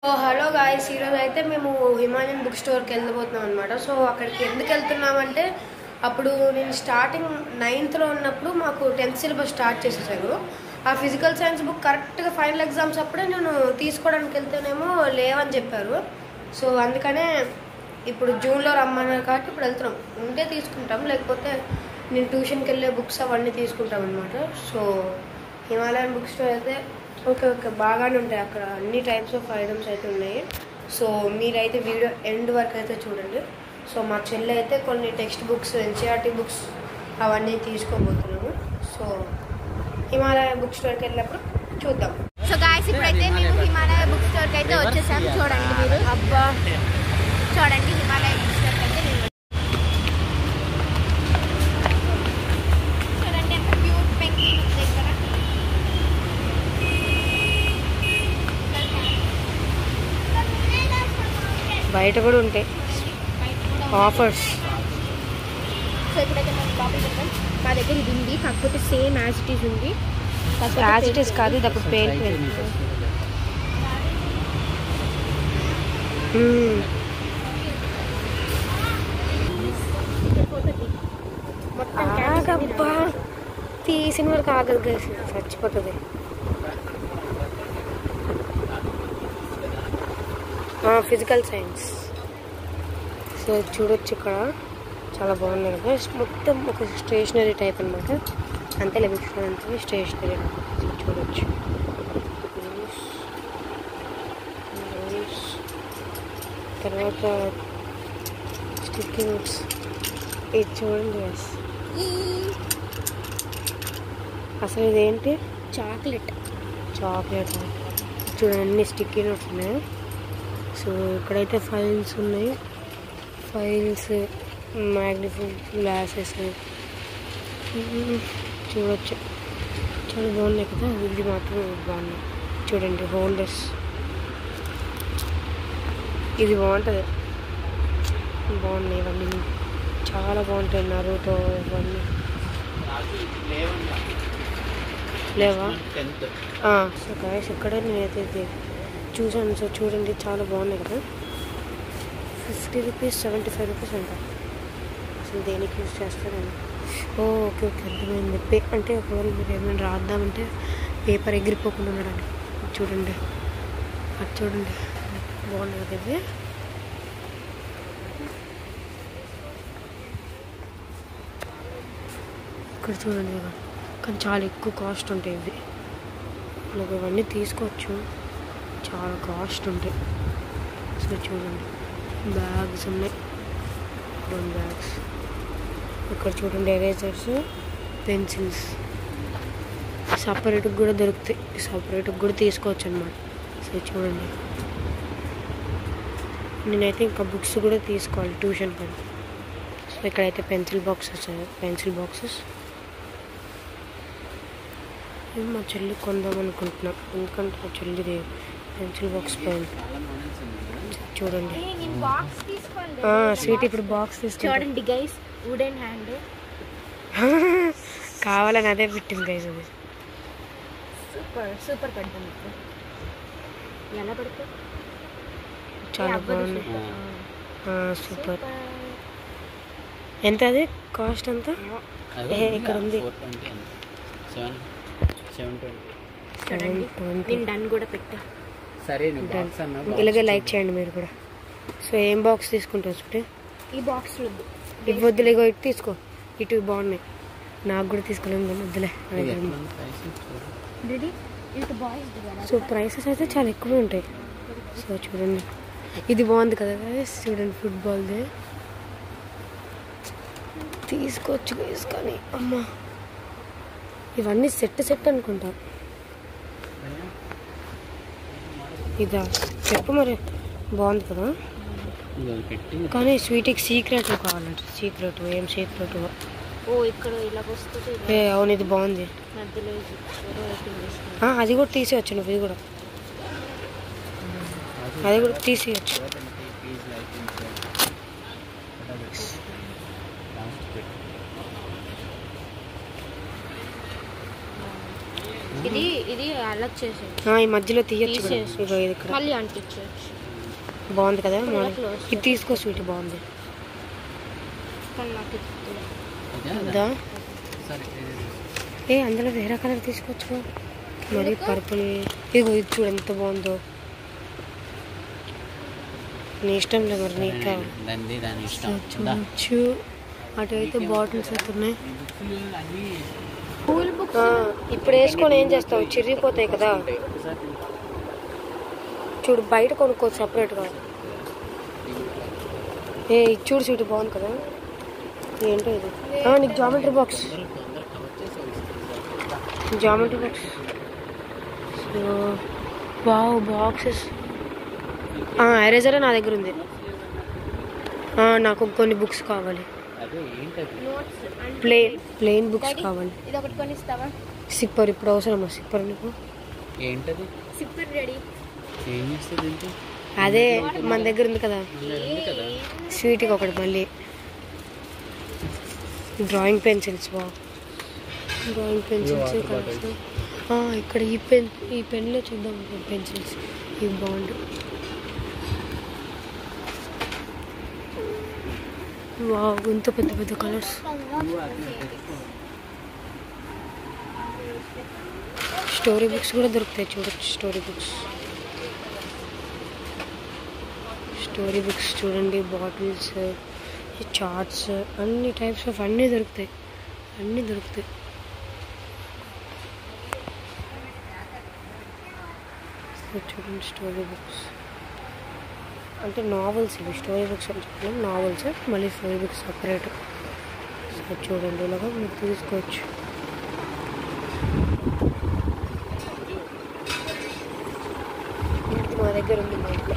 Hello guys, ఈరోజు అయితే మేము హిమాలయన్ బుక్ స్టోర్కి వెళ్ళిపోతున్నాం అనమాట. సో అక్కడికి ఎందుకు వెళ్తున్నామంటే అప్పుడు నేను స్టార్టింగ్ 9th ఉన్నప్పుడు మాకు 10th సిలబస్ స్టార్ట్ చేసేసారు. ఆ ఫిజికల్ సైన్స్ బుక్ కరెక్ట్గా ఫైనల్ ఎగ్జామ్స్ అప్పుడే నేను తీసుకోవడానికి వెళ్తేనేమో లేవని చెప్పారు. సో అందుకనే ఇప్పుడు జూన్లో రమ్మన్నారు కాబట్టి ఇప్పుడు వెళ్తున్నాం. ఉంటే తీసుకుంటాం, లేకపోతే నేను ట్యూషన్కి వెళ్ళే బుక్స్ అవన్నీ తీసుకుంటాం అనమాట. సో హిమాలయన్ బుక్ స్టోర్ అయితే ఓకే బాగానే ఉంటాయి. అక్కడ అన్ని టైప్స్ ఆఫ్ ఐటమ్స్ అయితే ఉన్నాయి. సో మీరైతే వీడియో ఎండ్ వరకు అయితే చూడండి. సో మా చెల్లి అయితే కొన్ని టెక్స్ట్ బుక్స్, ఎన్సీఆర్టీ బుక్స్ అవన్నీ తీసుకోబోతున్నాము. సో హిమాలయ బుక్ స్టోర్కి వెళ్ళినప్పుడు చూద్దాం. సో గాయ్స్, ఇప్పుడైతే మేము హిమాలయ బుక్ స్టోర్కి అయితే వచ్చేసాం. చూడండి మీరు, అబ్బా చూడండి హిమాలయ బుక్ స్టోర్కి అయితే నేను చూడండి ఎంత క్యూట్ పెంగ్విన్ ఉంది ఇక్కడ. బయట కూడా ఉంటాయి ఆఫర్స్. సో ఇప్పుడైతే మనం లోపలికి వెళ్తాం. మా దగ్గర ఇది ఉంది, కాకపోతే సేమ్ యాజ్ ఇట్ ఈస్ ఉంది. యాజ్ ఇట్ ఈస్ కాదు, ఇది అప్పుడు పేరు ఆగబ్బా, తీసిన వరకు ఆగదు, చచ్చిపోతుంది. Physical science. సో చూడొచ్చు, ఇక్కడ చాలా బాగున్నాయి కదా. మొత్తం ఒక స్టేషనరీ టైప్ అనమాట. అంతే లభిస్తుంది, అంతే స్టేషనరీ. చూడొచ్చు, తర్వాత స్టిక్కీ నోట్స్. ఇది చూడండి, అసలు ఇదేంటి? చాక్లెట్ చూడండి, అన్ని స్టిక్కీ నోట్స్ ఉన్నాయి. సో ఇక్కడైతే ఫైల్స్ ఉన్నాయి, ఫైల్స్, మ్యాగ్నిఫైయింగ్ గ్లాసెస్ చూడొచ్చు. చాలా బాగున్నాయి కదా. ఇది మాత్రం బాగున్నాయి. చూడండి, హోల్డర్స్. ఇది బాగుంటుంది, బాగున్నాయి ఇవన్నీ, చాలా బాగుంటాయి. నరుటో ఇవన్నీ లేవా? సో గాయ్స్, ఇక్కడ నేనైతే చూసాను. సో చూడండి, చాలా బాగున్నాయి కదా. 50 రూపీస్, 75 రూపీస్ అంట. అసలు దేనికి యూజ్ చేస్తారని. ఓకే అర్థమైంది. అంటే ఒకవేళ మీరు ఏమైనా రాద్దామంటే పేపర్ ఎగిరిపోకుండా ఉండడానికి. చూడండి, అది చూడండి, బాగున్నాయి కదా ఇది. ఇక్కడ చూడండి కదా, కానీ చాలా ఎక్కువ కాస్ట్ ఉంటాయి ఇవి. నాకు ఇవన్నీ తీసుకోవచ్చు, చాలా కాస్ట్ ఉంటాయి. సో చూడండి, బ్యాగ్స్ ఉన్నాయి, 2 బ్యాగ్స్. ఇక్కడ చూడండి, ఎరేజర్స్, పెన్సిల్స్ సపరేట్గా కూడా దొరుకుతాయి. సపరేట్గా కూడా తీసుకోవచ్చు అనమాట. సో చూడండి, నేనైతే ఇంకా బుక్స్ కూడా తీసుకోవాలి ట్యూషన్ పని. సో ఇక్కడైతే పెన్సిల్ బాక్సెస్ మా చెల్లి కొందాం అనుకుంటున్నాం, ఎందుకంటే మా చెల్లిది పెన్సిల్ బాక్స్ పెన్. చూడండి, స్వీట్ ఇప్పుడు బాక్స్ తీసుకుంటాం. చూడండి గైస్, వుడెన్ హ్యాండ్ కావాలని అదే పెట్టింది గైస్. అది సూపర్ పడుతుంది. ఎలా పడుతుంది? చాలా బాగుంది, సూపర్. ఎంత అది కాస్ట్? అంతా ఇక్కడ ఉంది, 720. నేను డన్ కూడా పెట్టా. సరే, ఇలాగే లైక్ చేయండి మీరు కూడా. సో ఏం బాక్స్ తీసుకుంటావు స్వీట్? ఈ బాక్స్ వద్దులే, ఇటు తీసుకో, ఇటు బాగున్నాయి. నాకు కూడా తీసుకోలేము కానీ వద్దులే. సో ప్రైసెస్ అయితే చాలా ఎక్కువ ఉంటాయి. సో చూడండి, ఇది బాగుంది కదా గైస్. చూడండి, ఫుట్బాల్ది తీసుకోవచ్చు గైస్. కానీ అమ్మా, ఇవన్నీ సెట్ అనుకుంటా. ఇదా చెప్పు మరి, బాగుంది కదా. కానీ స్వీట్కి సీక్రెట్ కావాలంట. సీక్రెట్ ఏం సీక్రెట్? ఇక్కడ ఇలా వస్తుంది. అవును, ఇది బాగుంది. అది కూడా తీసేయచ్చు నువ్వు, ఇది కూడా తీసేయచ్చు. ఇది ఇది అలర్ట్ చేసేది. ఈ మధ్యలో తీయచ్చు మళ్ళీ అంటించవచ్చు. బాగుంది కదా ఇది తీసుకో స్వీట్ బాగుంది అందులో వేరే కలర్ తీసుకోవచ్చు మరి పర్పుల్ ఇగో ఇది చూడు ఎంత బాగుందో నీ ఇష్టం లేదు మరి నీకు చూడచ్చు అటు అయితే బాటిల్స్ అయితే ఉన్నాయి ఇప్పుడు వేసుకొని ఏం చేస్తావు చిరిగిపోతాయి కదా చూడు బయట కొనుక్కోవచ్చు సపరేట్గా ఇది చూడు స్వీట్ బాగుంది కదా ఏంటో ఇది నీకు geometry box wow boxes eraser నా దగ్గర ఉంది నాకు కొన్ని బుక్స్ కావాలి ప్లెయిన్ బుక్స్ కావాలి సిప్పర్ ఇప్పుడు అవసరమా సిప్పర్ నీకు అదే మన దగ్గర ఉంది కదా స్వీట్గా ఒకటి మళ్ళీ డ్రాయింగ్ పెన్సిల్స్ డ్రాయింగ్ పెన్సిల్స్ ఇక్కడ ఈ పెన్లో చూద్దాం పెన్సిల్స్ ఇవి బాగుంది వావ్ ఇంత పెద్ద పెద్ద కలర్స్ స్టోరీ బుక్స్ కూడా దొరుకుతాయి చూడొచ్చు స్టోరీ బుక్స్ చూడండి బాటిల్స్ చార్ట్స్ అన్ని టైప్స్ ఆఫ్ అన్నీ దొరుకుతాయి చూడండి స్టోరీ బుక్స్ అంటే నావెల్స్ ఇవి స్టోరీ బుక్స్ అని చెప్పలేం నావెల్స్ మళ్ళీ స్టోరీ బుక్స్ సపరేట్ చూడండి ఇలాగా మీరు తీసుకోవచ్చు మా దగ్గర ఉంది మా ఇంట్లో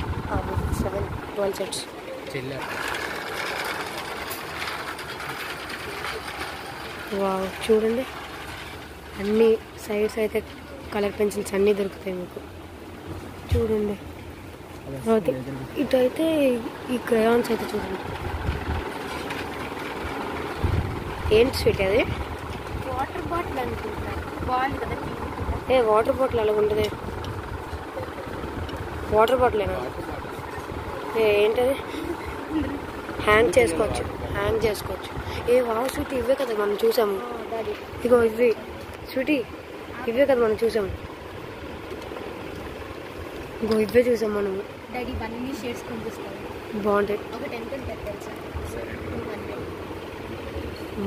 7-12 సెట్స్ వావ్ చూడండి అన్ని సైడ్స్ అయితే కలర్ పెన్సిల్స్ అన్నీ దొరుకుతాయి మీకు చూడండి ఇటు అయితే ఈ క్రయాన్స్ అయితే చూడండి ఏంటి స్వీట్ అది వాటర్ బాటిల్ అనుకుంటా బాగుంది కదా వాటర్ బాటిల్ అలాగ ఉంటుంది వాటర్ బాటిలేనా ఏంటది హ్యాంగ్ చేసుకోవచ్చు వావ్ స్వీట్ ఇవే కదా మనం చూసాము ఇగో ఇవి స్వీటీ ఇవే కదా మనం చూసాము ఇంకో ఇవే చూసాం మనము డాడీ ఇవన్నీ షేడ్స్ కనిపిస్తాయి బాగుంటాయి ఒక 10 తెలుసా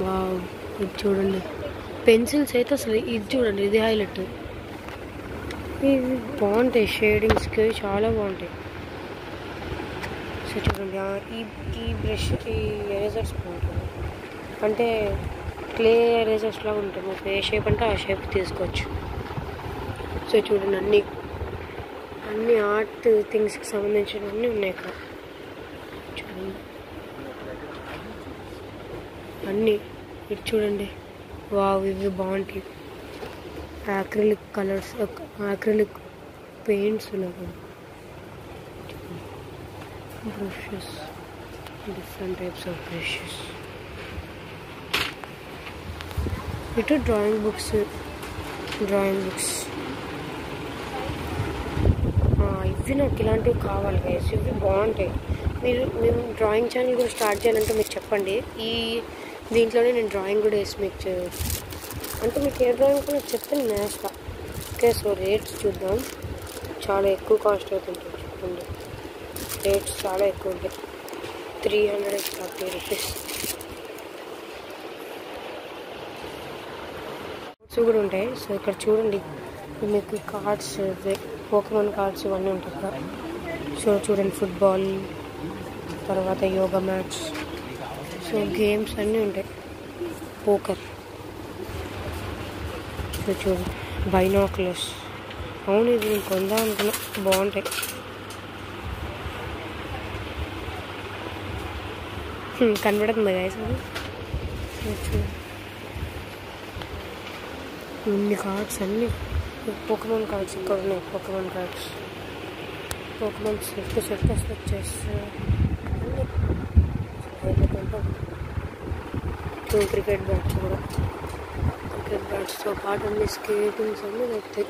వావ్ ఇది చూడండి పెన్సిల్స్ అయితే అసలు ఇది చూడండి ఇది హైలైట్ ఇవి బాగుంటాయి షేడింగ్స్కి చాలా బాగుంటాయి సో చూడండి ఈ బ్రష్ ఈ ఎరేజర్స్ బాగుంటుంది అంటే క్లే ఎరేజర్స్ లాగా ఉంటాయి మీకు ఏ షేప్ అంటే ఆ షేప్ తీసుకోవచ్చు సో చూడండి అన్ని ఆర్ట్ థింగ్స్కి సంబంధించినవన్నీ ఉన్నాయి ఇక్కడ చూడండి అన్నీ ఇది చూడండి వావ్ ఇవి బాగుంటాయి యాక్రిలిక్ కలర్స్ యాక్రిలిక్ పెయింట్స్ ఉన్నాయి brushes different types of brushes ఇటు డ్రాయింగ్ బుక్స్ ఇవి నాకు ఇలాంటివి కావాలి గైస్ ఇవి బాగుంటాయి మేము డ్రాయింగ్ ఛానల్ కూడా స్టార్ట్ చేయాలంటే మీరు చెప్పండి దీంట్లోనే నేను డ్రాయింగ్ కూడా వేసి మీకు అంటే మీకు ఏ డ్రాయింగ్ కూడా చెప్తే నేను వేస్తాను ఓకే సో రేట్స్ చూద్దాం చాలా ఎక్కువ కాస్ట్ అవుతుంటుంది చెప్పండి రేట్స్ చాలా ఎక్కువ ఉంటాయి 340 రూపీస్ కూడా ఉంటాయి సో ఇక్కడ చూడండి మీకు కార్డ్స్ పోకెమాన్ కార్డ్స్ ఇవన్నీ ఉంటాయి ఇక్కడ సో చూడండి ఫుట్బాల్ తర్వాత యోగా మ్యాచ్ సో గేమ్స్ అన్నీ ఉంటాయి పోకర్ సో చూడండి బైనాక్యులర్స్ అవును ఇది నేను కొందాం అనుకున్నా బాగుంటాయి కనబడుతుంది గైస్ ఇన్ని కార్డ్స్ అన్నీ పోకెమాన్ కార్డ్స్ ఇక్కడ ఉన్నాయి పోకెమాన్ కార్డ్స్ పోకెమాన్ సెట్ వచ్చేసి క్రికెట్ బ్యాట్స్ కూడా క్రికెట్ బ్యాట్స్తో పాటు అన్ని స్కేటింగ్స్ అన్నీ దొరుకుతాయి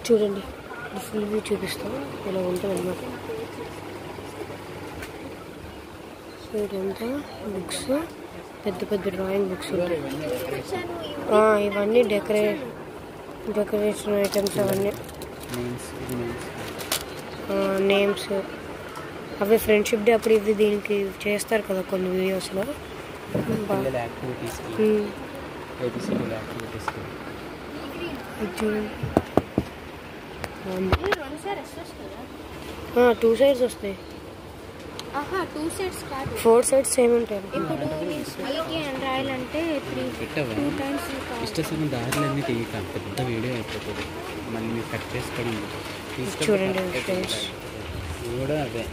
చూడండి ఫుల్ వ్యూ చూపిస్తాం, ఇలా ఉంటుంది అన్నమాట. సో ఇదంతా బుక్స్, పెద్ద పెద్ద డ్రాయింగ్ బుక్స్ ఉంటాయి. ఇవన్నీ డెకరేషన్ ఐటమ్స్, అవన్నీ నేమ్స్. అవి ఫ్రెండ్షిప్ డే అప్పుడు ఇవి దీనికి చేస్తారు కదా కొన్ని వీడియోస్లో. టూ సైడ్స్ వస్తాయి, 2 సైడ్స్ కాదు, 4 సైడ్స్ సేమ్ ఉంటాయి. ఇప్పుడు స్పీకి అని రాయాలంటే 2 టైమ్స్ ఇష్టం దారులన్నీ తీయక పెద్ద వీడియో అయిపోతుంది, మళ్ళీ మీరు కట్ చేసుకోవడం. చూడండి ఫ్రెండ్స్, కూడా అదే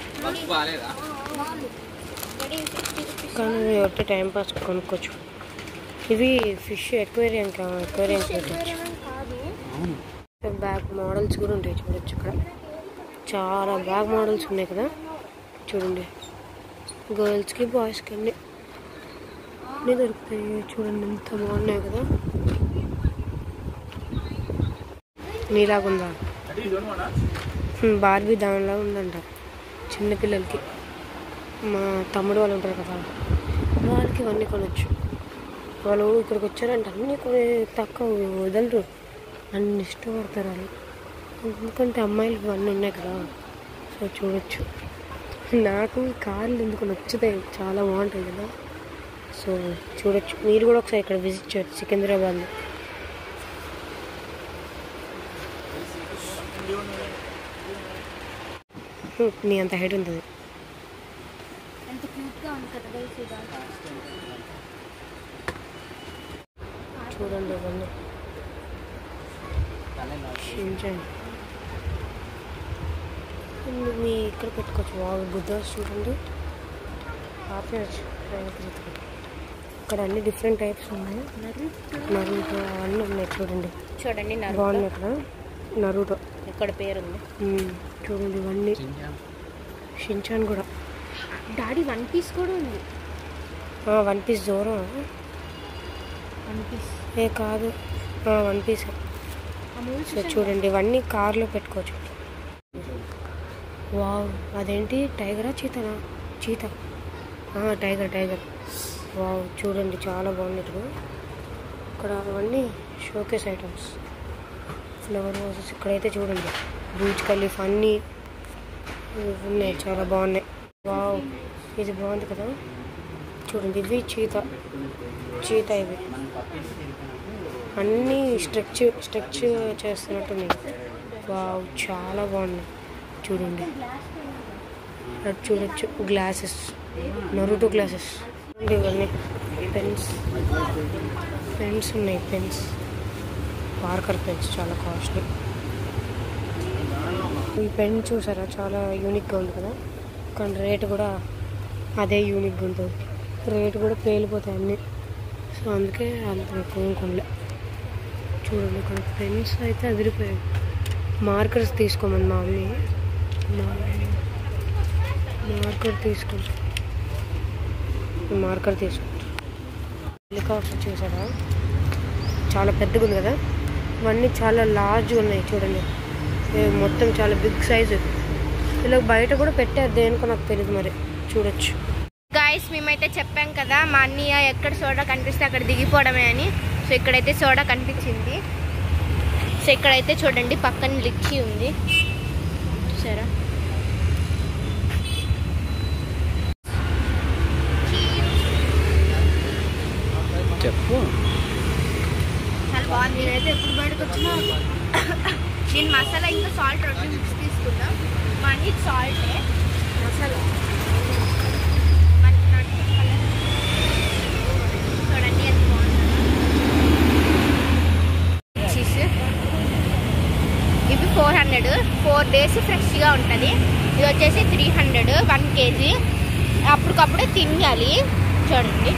కానీ ఒకటి టైం పాస్ కొనుక్కోవచ్చు. ఇవి ఫిష్ ఎక్వేరియం పెట్టచ్చు. బ్యాగ్ మోడల్స్ కూడా ఉంటాయి, చూడొచ్చు. ఇక్కడ చాలా బ్యాగ్ మోడల్స్ ఉన్నాయి కదా, చూడండి. గర్ల్స్కి బాయ్స్కి అన్నీ దొరుకుతాయి. చూడండి ఎంత బాగున్నాయి కదా. నీలాగుందా? బార్బీ దానిలా ఉందంట చిన్నపిల్లలకి. మా తమ్ముడు వాళ్ళు ఉంటారు కదా, వాళ్ళకి ఇవన్నీ కొనవచ్చు. వాళ్ళు ఇక్కడికి వచ్చారంట, అన్నీ కొన్ని తక్కువ వదలరు, అన్ని ఇష్టపడతారు వాళ్ళు. ఎందుకంటే అమ్మాయిలకి ఇవన్నీ ఉన్నాయి కదా, సో చూడొచ్చు. నాకు కార్లు ఎందుకు నచ్చుతాయి, చాలా బాగుంటాయి కదా. సో చూడొచ్చు, మీరు కూడా ఒకసారి ఇక్కడ విజిట్ చేయొచ్చు సికింద్రాబాద్లో. నీ అంత హైట్ ఉంటుంది. చూడండి ఇవన్నీ మీ ఇక్కడ పెట్టుకోవచ్చు. బాగా బుద్ధాస్ చూడండి, ఆపేయచ్చు. ఇక్కడ అన్ని డిఫరెంట్ టైప్స్ ఉన్నాయి. నరుటో అవన్నీ ఉన్నాయి చూడండి. బాగున్నాయి కదా నరుటో, ఇక్కడ పేరుంది చూడండి. ఇవన్నీ షించాన్ కూడా. డాడీ 1 పీస్ కూడా ఉంది. 1 పీస్ దూరం. 1 పీస్ కాదు, 1 పీస్. సో చూడండి, ఇవన్నీ కార్లో పెట్టుకోవచ్చు. వావ్, అదేంటి టైగరా చీతనా? చీత, టైగర్. వావ్, చూడండి చాలా బాగున్నట్టు. ఇక్కడ అవన్నీ షోకేస్ ఐటమ్స్, ఫ్లవర్ వాజెస్. ఇక్కడైతే చూడండి బూజ్ ఖలీఫా అన్నీ ఉన్నాయి, చాలా బాగున్నాయి. వావ్, ఇది బాగుంది కదా. చూడండి ఇవి చీత ఇవి అన్నీ స్ట్రెచ్ చేస్తున్నట్టున్నాయి. వావ్, చాలా బాగున్నాయి చూడండి. అది చూడొచ్చు, గ్లాసెస్, నరుటో గ్లాసెస్. ఇవన్నీ పెన్స్ ఉన్నాయి. పార్కర్ పెన్స్ చాలా కాస్ట్లీ. ఈ పెన్ చూసారా, చాలా యూనిక్గా ఉంది కదా. కానీ రేటు కూడా అదే యూనిక్గా ఉంటుంది. రేటు కూడా పేలిపోతాయి అన్నీ. సో అందుకే అంత ఎక్కువ కొనలే. చూడండి ఇక్కడ పెన్స్ అయితే అదిరిపోయాయి. మార్కర్స్ తీసుకోమని మా మమ్మీ, మార్కర్ తీసుకుంటారు. హెలికాప్టర్ చూసారా, చాలా పెద్దగా ఉంది కదా. ఇవన్నీ చాలా లార్జ్గా ఉన్నాయి చూడండి. మొత్తం చాలా బిగ్ సైజు. ఇలా బయట కూడా పెట్టారు, దేనికో నాకు తెలియదు మరి. చూడొచ్చు. గాయస్, మేమైతే చెప్పాం కదా మా అన్నయ్య ఎక్కడ సోడా కనిపిస్తే అక్కడ దిగిపోవడమే అని. సో ఇక్కడైతే సోడా కనిపించింది. సో ఇక్కడైతే చూడండి పక్కన లిక్కీ ఉంది సరే. చెప్పు. చాలా బాగుంది. నేనైతే ఎప్పుడు బయటకు వచ్చినా నేను మసాలా ఇంకా సాల్ట్ 2 మిక్స్ తీసుకున్నా. మా అన్ని సాల్టే, మసాలా చూడండి ఎంత బాగుంది. చీజ్ ఇవి 400, 4 days ఫ్రెష్గా ఉంటుంది. ఇది వచ్చేసి 300, 1 kg. అప్పటికప్పుడే తినాలి. చూడండి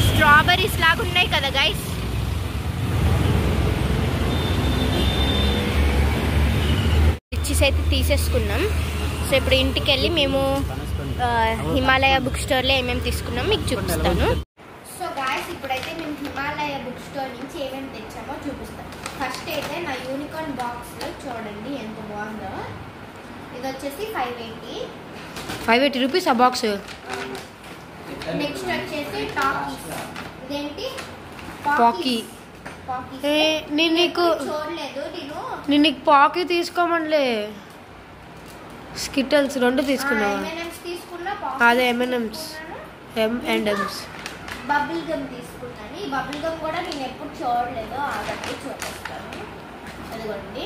స్ట్రాబెర్రీస్ లాగా ఉన్నాయి కదా గైస్. రిచెస్ అయితే తీసేసుకున్నాం. సో ఇప్పుడు ఇంటికి వెళ్ళి మేము హిమాలయ బుక్ స్టోర్లో ఏమేమి తీసుకున్నాం మీకు చూపిస్తాను. సో గాయస్, ఇప్పుడైతే మేము హిమాలయ బుక్ స్టోర్ నుంచి నుంచి ఏమేమి తెచ్చామో చూపిస్తాను. ఫస్ట్ అయితే నా యూనికార్న్ బాక్స్ చూడండి ఎంత బాగుందో. ఇది వచ్చేసి 580 రూపీస్ ఆ బాక్స్. నెక్స్ట్ వచ్చేసి టాకీస్. ఇదేంటి పాకీ. నేను నీకు చూడలేదు. నేను నీకు పాకీ తీసుకోమనిలే, స్కిటల్స్ 2 తీసుకున్నావా? తీసుకున్నా. అదే M&M's. బబుల్ గమ్ తీసుకున్నాను. ఈ బబుల్ గమ్ కూడా నేను ఎప్పుడు చూడలేదు, ఆగట్టి చూపిస్తాను. అదిగోండి.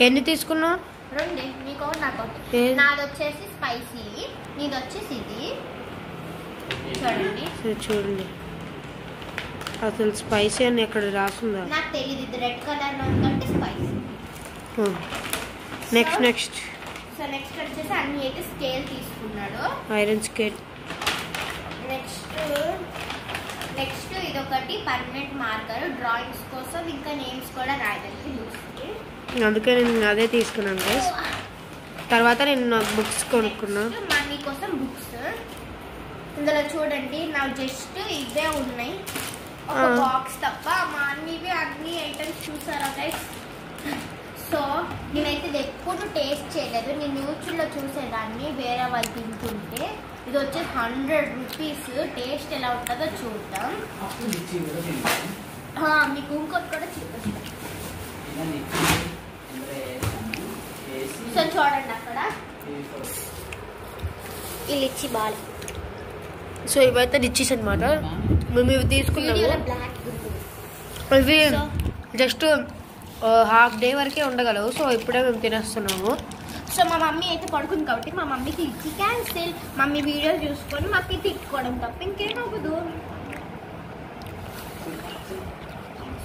ఎన్ని తీసుకున్నావు? 2. నీకు ఒకటి నాకు ఒకటి. నాది వచ్చేసి స్పైసీ, నీది వచ్చేసి ఇది. చూడండి అసలు స్పైసీ అని ఎక్కడ రాస్తుందా? నాకు తెలియదు. ఇది రెడ్ కలర్ ఉందంటే స్పైసీ. నెక్స్ట్ సో నెక్స్ట్ వచ్చేసి అన్ని అయితే స్కేల్ తీసుకున్నాడు, ఐరన్ స్కేల్. నెక్స్ట్ ఇది ఒకటి పర్మనెంట్ మార్కర్ డ్రాయింగ్స్ కోసం, ఇంకా నేమ్స్ కూడా రాయడానికి చూసి, అందుకే నేను అదే తీసుకున్నాను గైస్. తర్వాత నేను బుక్స్ కొనుక్కున్నా. మనీ కోసం బుక్స్. ఇందులో చూడండి నా జస్ట్ ఇవే ఉన్నాయి, ఒక బాక్స్ తప్ప. మా అన్ని ఐటమ్స్ చూసారా గైస్? సో నేనైతే ఇది ఎప్పుడు టేస్ట్ చేయలేదు. నేను యూట్యూబ్లో చూసేదాన్ని వేరే వాళ్ళు తింటుంటే. ఇది వచ్చేసి 100 రూపీస్. టేస్ట్ ఎలా ఉంటుందో చూద్దాం. మీకు ఇంకోటి కూడా చూపిస్తాను. సో చూడండి అక్కడ ఈ లిచ్చి బాల్. సో ఇవైతే లిచ్చీస్ అనమాట. మేము ఇవి తీసుకున్నాము. ఇవి జస్ట్ హాఫ్ డే వరకే ఉండగలవు. సో ఇప్పుడే మేము తినేస్తున్నాము. సో మా మమ్మీ అయితే పడుకుంది కాబట్టి మా మమ్మీకి ఇచ్చి క్యాన్సిల్. మమ్మీ వీడియో చూసుకొని మాకు తిట్టుకోవడం తప్ప ఇంకేం అవ్వదు.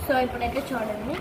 సో ఇప్పుడైతే చూడండి